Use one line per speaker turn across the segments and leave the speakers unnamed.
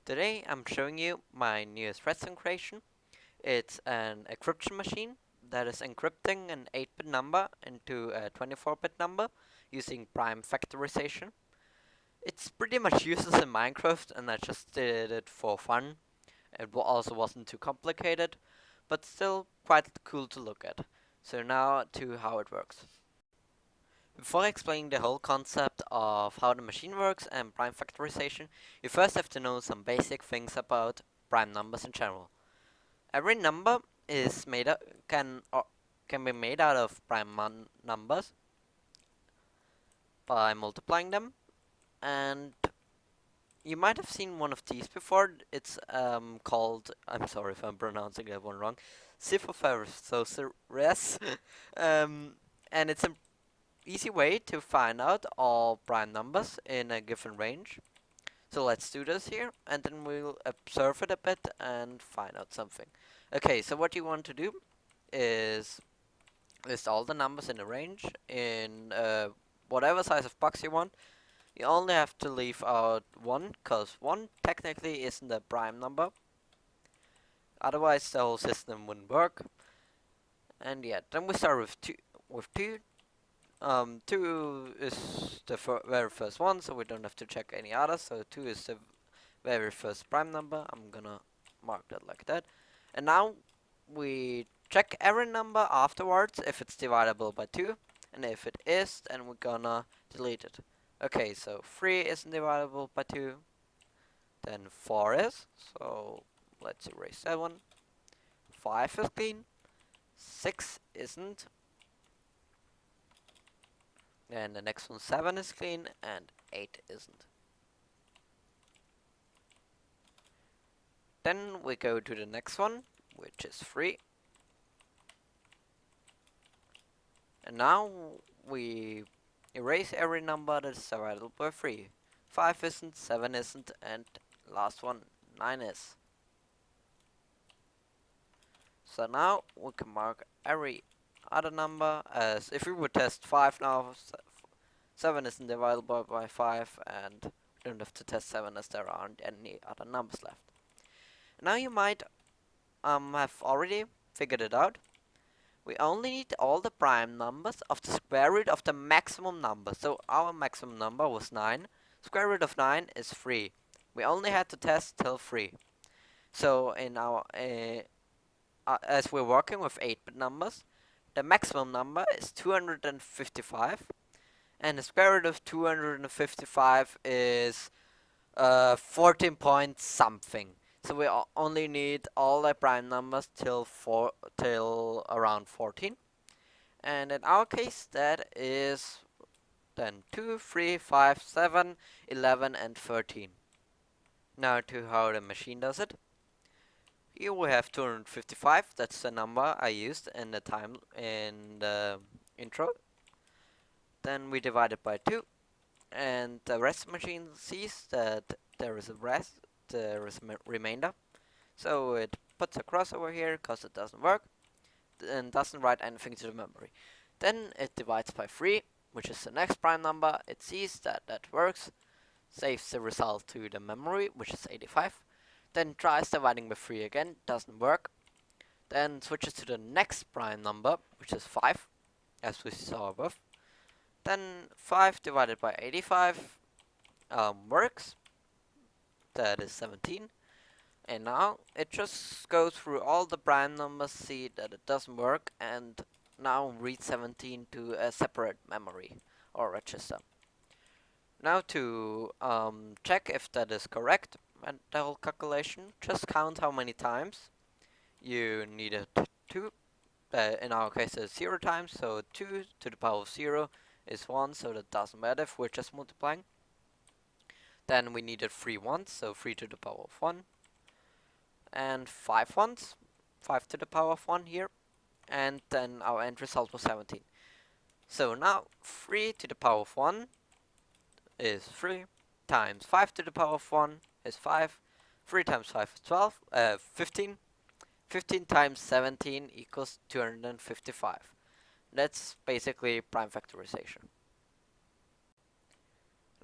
Today I'm showing you my newest redstone creation. It's an encryption machine that is encrypting an 8-bit number into a 24-bit number using Primefactorisation. It's pretty much useless in Minecraft and I just did it for fun. It also wasn't too complicated, but still quite cool to look at. So now to how it works. Before explaining the whole concept of how the machine works and prime factorization, you first have to know some basic things about prime numbers in general. Every number is made up can be made out of prime numbers by multiplying them, and you might have seen one of these before. It's called, I'm sorry if I'm pronouncing that one wrong, Factorization. And it's an easy way to find out all prime numbers in a given range. So let's do this here, and then we'll observe it a bit and find out something. Okay, so what you want to do is list all the numbers in the range in whatever size of box you want. You only have to leave out 1, because 1 technically isn't a prime number. Otherwise the whole system wouldn't work. And yeah, then we start with 2. 2 is the very first one, so we don't have to check any others. So 2 is the very first prime number. I'm gonna mark that like that. And now we check every number afterwards if it's divisible by 2. And if it is, then we're gonna delete it. Okay, so 3 isn't divisible by 2. Then 4 is. So let's erase that one. 5 is clean. 6 isn't. And the next one, 7 is clean, and 8 isn't. Then we go to the next one, which is 3. And now we erase every number that is divisible by 3. 5 isn't, 7 isn't, and last one, 9 is. So now we can mark every other number as if we would test 5 now. 7 isn't divisible by 5, and we don't have to test 7 as there aren't any other numbers left. Now you might have already figured it out. We only need all the prime numbers of the square root of the maximum number. So our maximum number was 9. Square root of 9 is 3. We only had to test till 3. So in our as we're working with 8-bit numbers, the maximum number is 255, and the square root of 255 is 14 point something. So we only need all the prime numbers till around 14, and in our case that is then 2, 3, 5, 7, 11, and 13. Now to how the machine does it. Here we have 255. That's the number I used in the intro. Then we divide it by 2, and the rest machine sees that there is a remainder. So it puts a cross over here because it doesn't work and doesn't write anything to the memory. Then it divides by 3, which is the next prime number. It sees that that works, saves the result to the memory, which is 85. Then tries dividing by 3 again, doesn't work. Then switches to the next prime number, which is 5, as we saw above. Then 5 divided by 85 works. That is 17. And now it just goes through all the prime numbers, see that it doesn't work, and now read 17 to a separate memory or register. Now to check if that is correct, and the whole calculation, just count how many times you needed to. In our case it's 0 times, so 2 to the power of 0 is 1, so that doesn't matter if we're just multiplying. Then we needed 3 ones, so 3 to the power of 1. And 5 ones, 5 to the power of 1 here. And then our end result was 17. So now 3 to the power of 1 is 3, times 5 to the power of 1 is 5. 3 times 5 is 12, 15. 15 times 17 equals 255. That's basically prime factorization.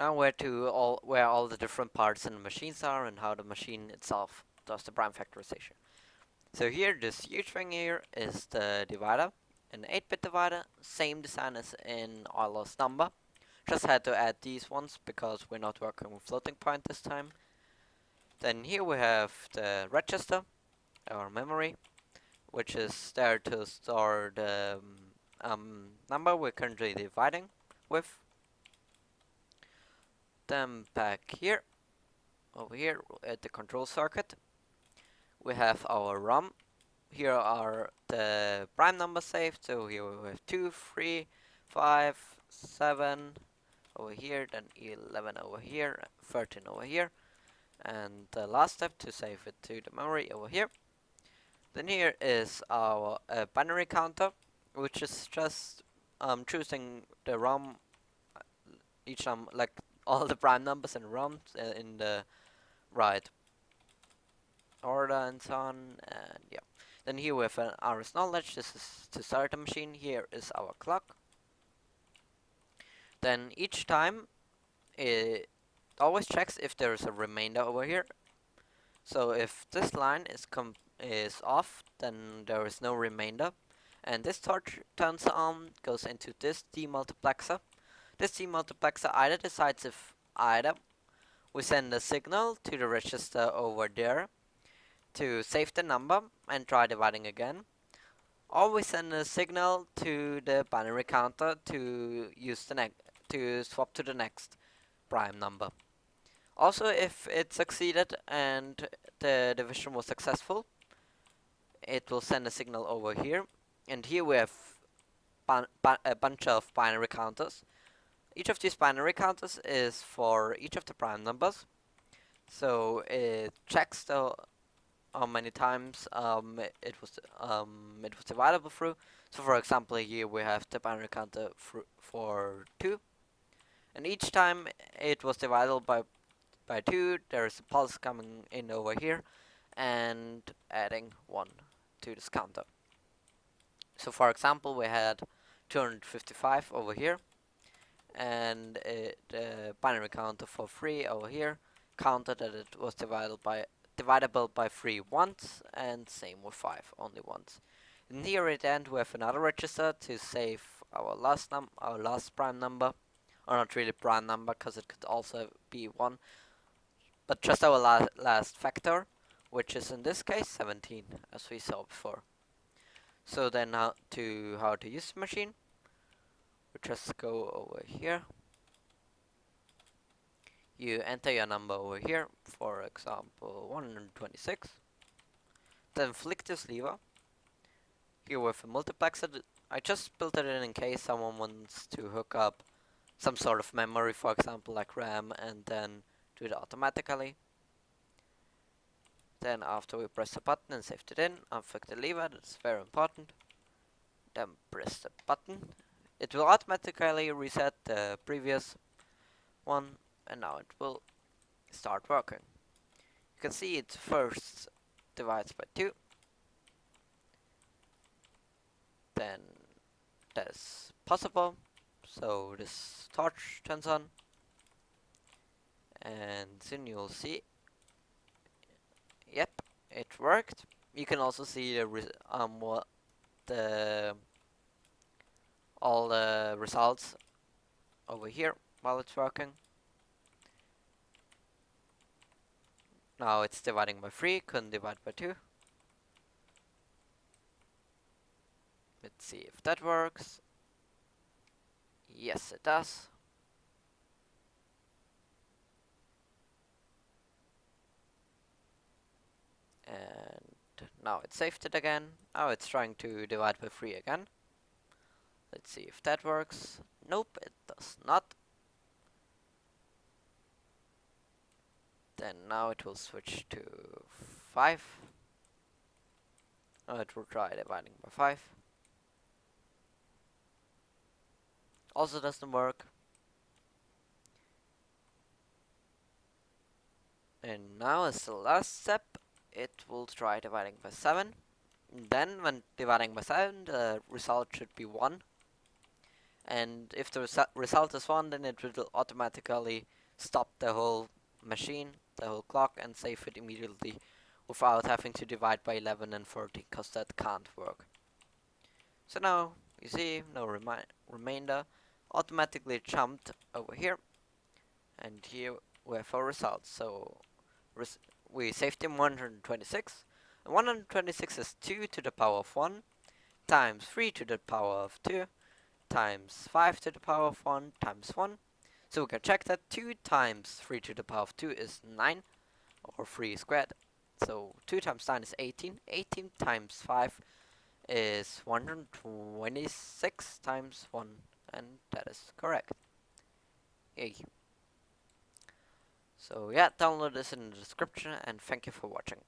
Now where all the different parts in the machines are and how the machine itself does the prime factorization. So here, this huge thing here is the divider, an 8-bit divider, same design as in Euler's number. Just had to add these ones because we're not working with floating point this time. Then here we have the register, our memory, which is there to store the number we're currently dividing with. Then back here, over here at the control circuit, we have our ROM. Here are the prime numbers saved, so here we have 2, 3, 5, 7 over here, then 11 over here, 13 over here, and the last step to save it to the memory over here. Then here is our binary counter, which is just choosing the ROM, each like all the prime numbers and ROMs in the right order and so on, and yeah. Then here we have an RS knowledge. This is to start the machine. Here is our clock. Then each time it always checks if there is a remainder over here. So if this line is off, then there is no remainder. And this torch turns on, goes into this demultiplexer. This demultiplexer either decides if either we send a signal to the register over there to save the number and try dividing again, or we send a signal to the binary counter to use to swap to the next prime number. Also, if it succeeded and the division was successful, it will send a signal over here, and here we have a bunch of binary counters. Each of these binary counters is for each of the prime numbers, so it checks how many times it was divisible through. So for example, here we have the binary counter for 2, and each time it was divided by 2, there is a pulse coming in over here and adding 1 to this counter. So for example, we had 255 over here, and the binary counter for 3 over here counted that it was divisible by 3 once, and same with 5, only once. And here at the end we have another register to save our last prime number, or not really prime number because it could also be 1, but just our last factor, which is in this case 17, as we saw before. So then how to use the machine, we just go over here. You enter your number over here, for example 126, then flick this lever. Here with a multiplexer, I just built it in case someone wants to hook up some sort of memory, for example like RAM, and then do it automatically. Then after we press the button and saved it in, unflick the lever, that's very important. Then press the button. It will automatically reset the previous one, and now it will start working. You can see it first divides by 2, then that is possible, so this torch turns on, and soon you'll see, yep, it worked. You can also see all the results over here while it's working. Now it's dividing by 3, couldn't divide by 2. Let's see if that works. Yes, it does. And now it saved it again. Now it's trying to divide by 3 again. Let's see if that works. Nope, it does not. Then now it will switch to 5. Now it will try dividing by 5. Also doesn't work. And now as the last step, it will try dividing by 7. And then when dividing by 7, the result should be 1. And if the result is 1, then it will automatically stop the whole machine, the whole clock, and save it immediately without having to divide by 11 and 13, because that can't work. So now you see no remainder automatically jumped over here, and here we have our results. So we saved him 126, and 126 is 2 to the power of 1 times 3 to the power of 2 times 5 to the power of 1 times 1. So we can check that 2 times 3 to the power of 2 is 9, or 3 squared. So 2 times 9 is 18. 18 times 5 is 126 times 1, and that is correct. Yay. So yeah, download this in the description, and thank you for watching.